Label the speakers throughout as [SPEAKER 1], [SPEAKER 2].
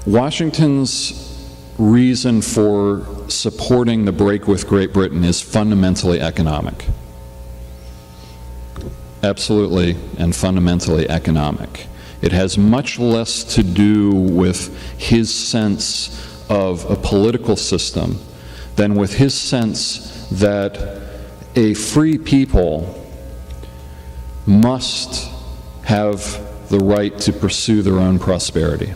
[SPEAKER 1] Washington's reason for supporting the break with Great Britain is fundamentally economic. Absolutely and fundamentally economic. It has much less to do with his sense of a political system than with his sense that a free people must have the right to pursue their own prosperity.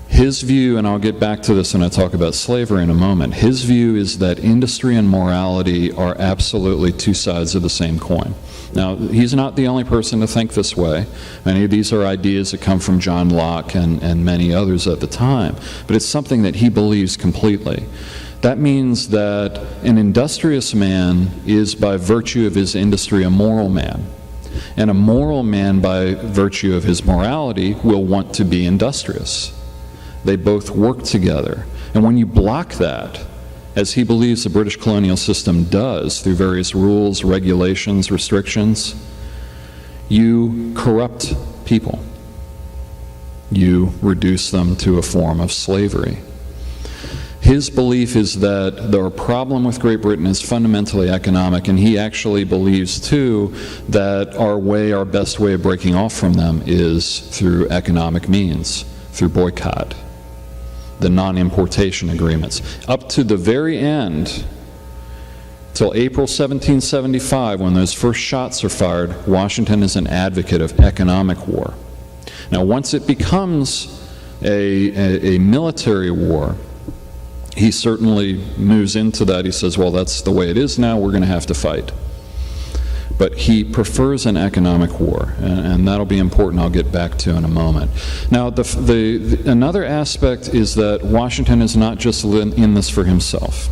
[SPEAKER 1] His view, and I'll get back to this when I talk about slavery in a moment, his view is that industry and morality are absolutely two sides of the same coin. Now, he's not the only person to think this way. Many of these are ideas that come from John Locke and many others at the time, but it's something that he believes completely. That means that an industrious man is, by virtue of his industry, a moral man. And a moral man, by virtue of his morality, will want to be industrious. They both work together. And when you block that, as he believes the British colonial system does through various rules, regulations, restrictions, you corrupt people. You reduce them to a form of slavery. His belief is that the problem with Great Britain is fundamentally economic, and he actually believes, too, that our best way of breaking off from them is through economic means, through boycott, the non-importation agreements. Up to the very end, till April 1775, when those first shots are fired, Washington is an advocate of economic war. Now, once it becomes a military war, he certainly moves into that. He says, well, that's the way it is now, we're going to have to fight. But he prefers an economic war, and that'll be important, I'll get back to in a moment. Now, another aspect is that Washington is not just in this for himself.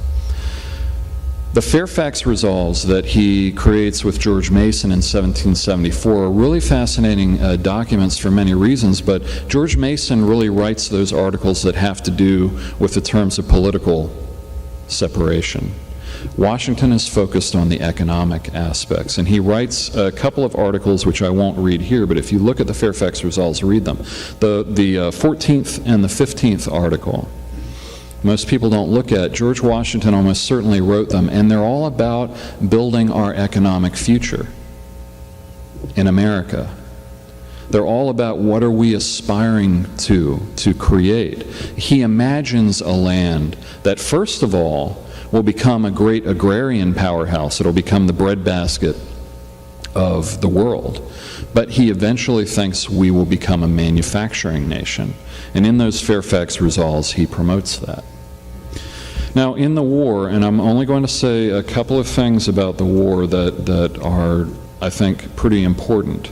[SPEAKER 1] The Fairfax Resolves that he creates with George Mason in 1774 are really fascinating documents for many reasons, but George Mason really writes those articles that have to do with the terms of political separation. Washington is focused on the economic aspects, and he writes a couple of articles which I won't read here, but if you look at the Fairfax Resolves, read them. The 14th and the 15th article, most people don't look at. George Washington almost certainly wrote them, and they're all about building our economic future in America. They're all about what are we aspiring to create. He imagines a land that, first of all, will become a great agrarian powerhouse. It'll become the breadbasket of the world. But he eventually thinks we will become a manufacturing nation. And in those Fairfax Resolves, he promotes that. Now, in the war, and I'm only going to say a couple of things about the war that are, I think, pretty important.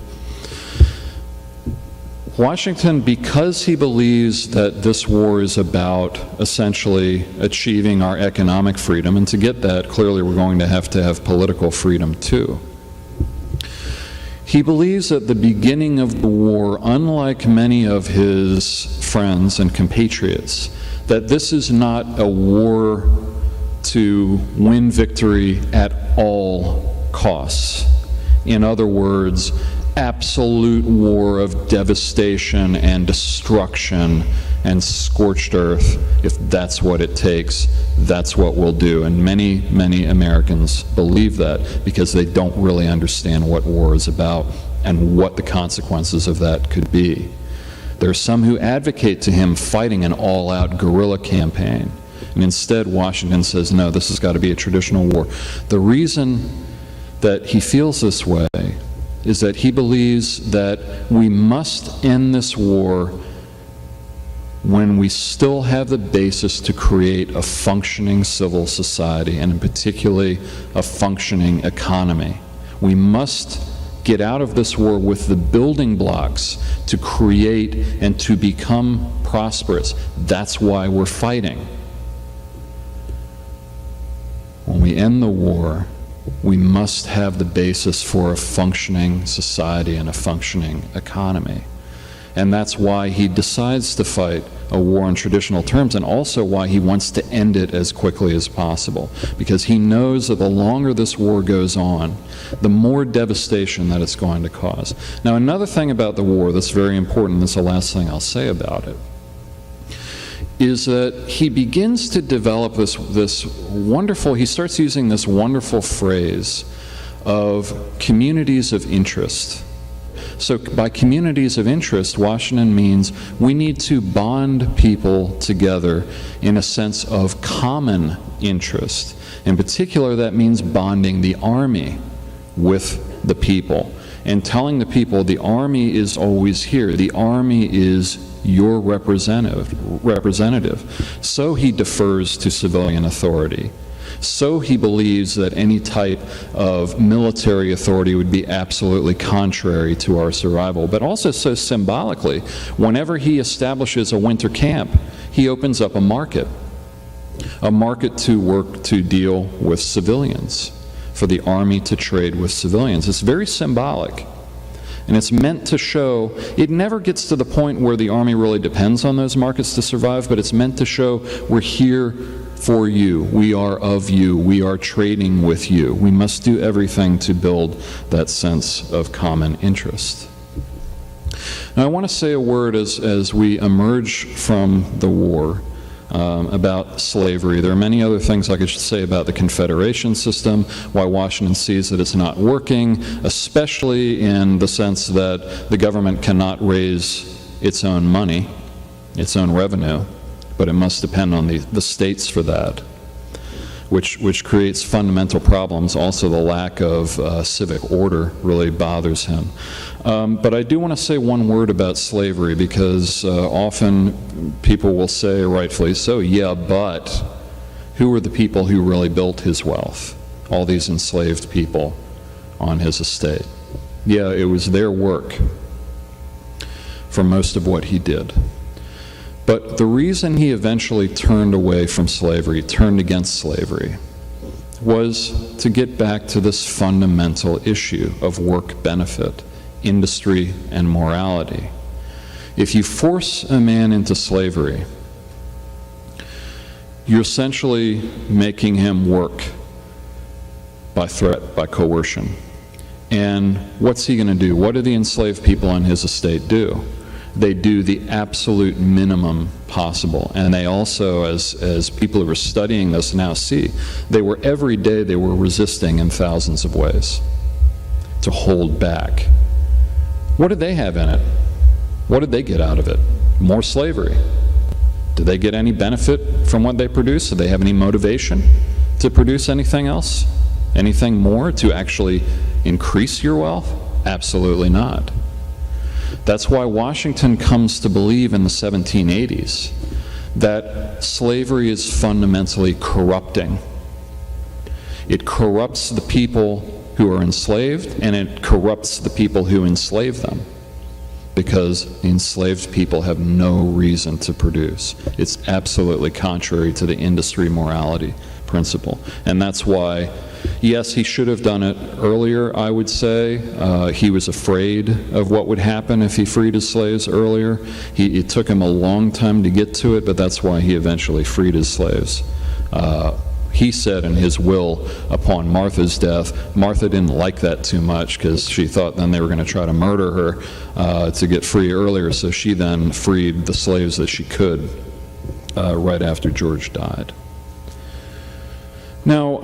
[SPEAKER 1] Washington, because he believes that this war is about essentially achieving our economic freedom, and to get that, clearly we're going to have political freedom too. He believes at the beginning of the war, unlike many of his friends and compatriots, that this is not a war to win victory at all costs. In other words, absolute war of devastation and destruction and scorched earth. If that's what it takes, that's what we'll do. And many, many Americans believe that because they don't really understand what war is about and what the consequences of that could be. There are some who advocate to him fighting an all-out guerrilla campaign. And instead, Washington says, no, this has got to be a traditional war. The reason that he feels this way is that he believes that we must end this war when we still have the basis to create a functioning civil society, and particularly a functioning economy. We must get out of this war with the building blocks to create and to become prosperous. That's why we're fighting. When we end the war, we must have the basis for a functioning society and a functioning economy. And that's why he decides to fight a war in traditional terms, and also why he wants to end it as quickly as possible. Because he knows that the longer this war goes on, the more devastation that it's going to cause. Now, another thing about the war that's very important, that's the last thing I'll say about it, is that he begins to develop this wonderful, he starts using this wonderful phrase of communities of interest. So by communities of interest, Washington means we need to bond people together in a sense of common interest. In particular, that means bonding the army with the people and telling the people the army is always here. The army is your representative. So he defers to civilian authority. So he believes that any type of military authority would be absolutely contrary to our survival. But also so symbolically, whenever he establishes a winter camp, he opens up a market to work to deal with civilians, for the army to trade with civilians. It's very symbolic. And it's meant to show, it never gets to the point where the army really depends on those markets to survive, but it's meant to show we're here for you, we are of you, we are trading with you. We must do everything to build that sense of common interest. Now I want to say a word as we emerge from the war about slavery. There are many other things I could say about the Confederation system, why Washington sees that it's not working, especially in the sense that the government cannot raise its own money, its own revenue, but it must depend on the states for that, which creates fundamental problems. Also, the lack of civic order really bothers him. But I do want to say one word about slavery, because often people will say, rightfully so, yeah, but who were the people who really built his wealth? All these enslaved people on his estate. Yeah, it was their work for most of what he did. But the reason he eventually turned away from slavery, turned against slavery, was to get back to this fundamental issue of work benefit, industry, and morality. If you force a man into slavery, you're essentially making him work by threat, by coercion. And what's he going to do? What do the enslaved people on his estate do? They do the absolute minimum possible. And they also, as people who are studying this now see, every day they were resisting in thousands of ways to hold back. What did they have in it? What did they get out of it? More slavery. Did they get any benefit from what they produced? Did they have any motivation to produce anything else? Anything more to actually increase your wealth? Absolutely not. That's why Washington comes to believe in the 1780s that slavery is fundamentally corrupting. It corrupts the people who are enslaved, and it corrupts the people who enslave them, because the enslaved people have no reason to produce. It's absolutely contrary to the industry morality principle. And that's why, yes, he should have done it earlier, I would say. He was afraid of what would happen if he freed his slaves earlier. It took him a long time to get to it, but that's why he eventually freed his slaves. He said in his will upon Martha's death, Martha didn't like that too much because she thought then they were going to try to murder her to get free earlier, so she then freed the slaves that she could right after George died. Now,